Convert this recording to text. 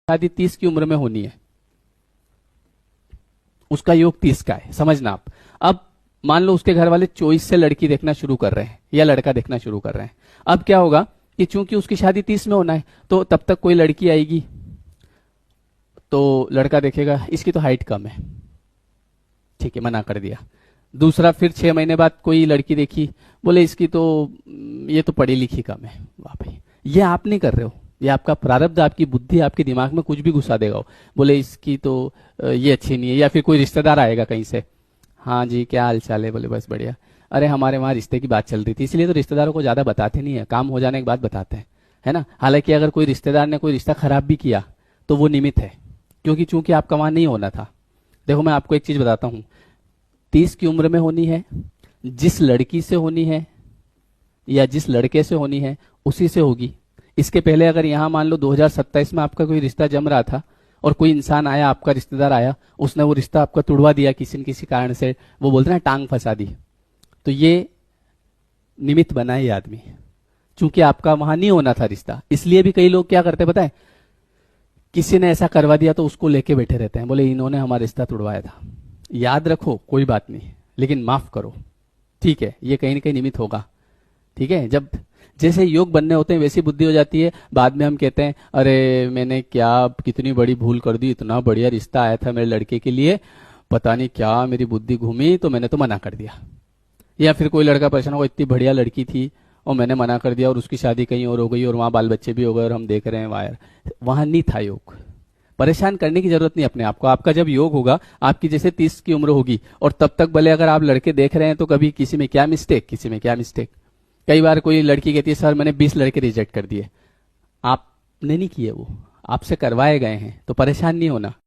शादी 30 की उम्र में होनी है, उसका योग 30 का है, समझना आप। अब मान लो उसके घर वाले 24 से लड़की देखना शुरू कर रहे हैं या लड़का देखना शुरू कर रहे हैं। अब क्या होगा कि चूंकि उसकी शादी 30 में होना है, तो तब तक कोई लड़की आएगी तो लड़का देखेगा इसकी तो हाइट कम है, ठीक है, मना कर दिया। दूसरा फिर 6 महीने बाद कोई लड़की देखी, बोले इसकी तो ये तो पढ़ी लिखी कम है। वाह भाई, ये आप नहीं कर रहे हो, ये आपका प्रारब्ध, आपकी बुद्धि, आपके दिमाग में कुछ भी घुसा देगा। बोले इसकी तो ये अच्छी नहीं है। या फिर कोई रिश्तेदार आएगा कहीं से, हाँ जी क्या हाल चाल है, बोले बस बढ़िया, अरे हमारे वहाँ रिश्ते की बात चल रही थी, इसलिए तो रिश्तेदारों को ज्यादा बताते नहीं है, काम हो जाने के बाद बताते हैं, है ना। हालांकि अगर कोई रिश्तेदार ने कोई रिश्ता खराब भी किया तो वो निमित्त है, क्योंकि चूंकि आपका वहां नहीं होना था। देखो मैं आपको एक चीज बताता हूँ, 30 की उम्र में होनी है, जिस लड़की से होनी है या जिस लड़के से होनी है उसी से होगी। इसके पहले अगर यहां मान लो 2027 में आपका कोई रिश्ता जम रहा था और कोई इंसान आया, आपका रिश्तेदार आया, उसने वो रिश्ता आपका तुड़वा दिया किसी न किसी कारण से, वो बोलते ना टांग फंसा दी, तो ये निमित्त बना है ये आदमी, चूंकि आपका वहां नहीं होना था रिश्ता। इसलिए भी कई लोग क्या करते हैं पता है, किसी ने ऐसा करवा दिया तो उसको लेके बैठे रहते हैं, बोले इन्होंने हमारा रिश्ता तुड़वाया था। याद रखो कोई बात नहीं, लेकिन माफ करो, ठीक है, ये कहीं ना कहीं निमित्त होगा, ठीक है। जब जैसे योग बनने होते हैं वैसी बुद्धि हो जाती है, बाद में हम कहते हैं अरे मैंने क्या कितनी बड़ी भूल कर दी, इतना बढ़िया रिश्ता आया था मेरे लड़के के लिए, पता नहीं क्या मेरी बुद्धि घूमी तो मैंने तो मना कर दिया। या फिर कोई लड़का परेशान होगा, इतनी बढ़िया लड़की थी और मैंने मना कर दिया और उसकी शादी कहीं और हो गई और वहां बाल बच्चे भी हो गए और हम देख रहे हैं वायर, वहां नहीं था योग। परेशान करने की जरूरत नहीं अपने आप को। आपका जब योग होगा, आपकी जैसे 30 की उम्र होगी और तब तक भले अगर आप लड़के देख रहे हैं तो कभी किसी में क्या मिस्टेक, किसी में क्या मिस्टेक। कई बार कोई लड़की कहती है सर मैंने 20 लड़के रिजेक्ट कर दिए, आपने नहीं किए, वो आपसे करवाए गए हैं, तो परेशान नहीं होना।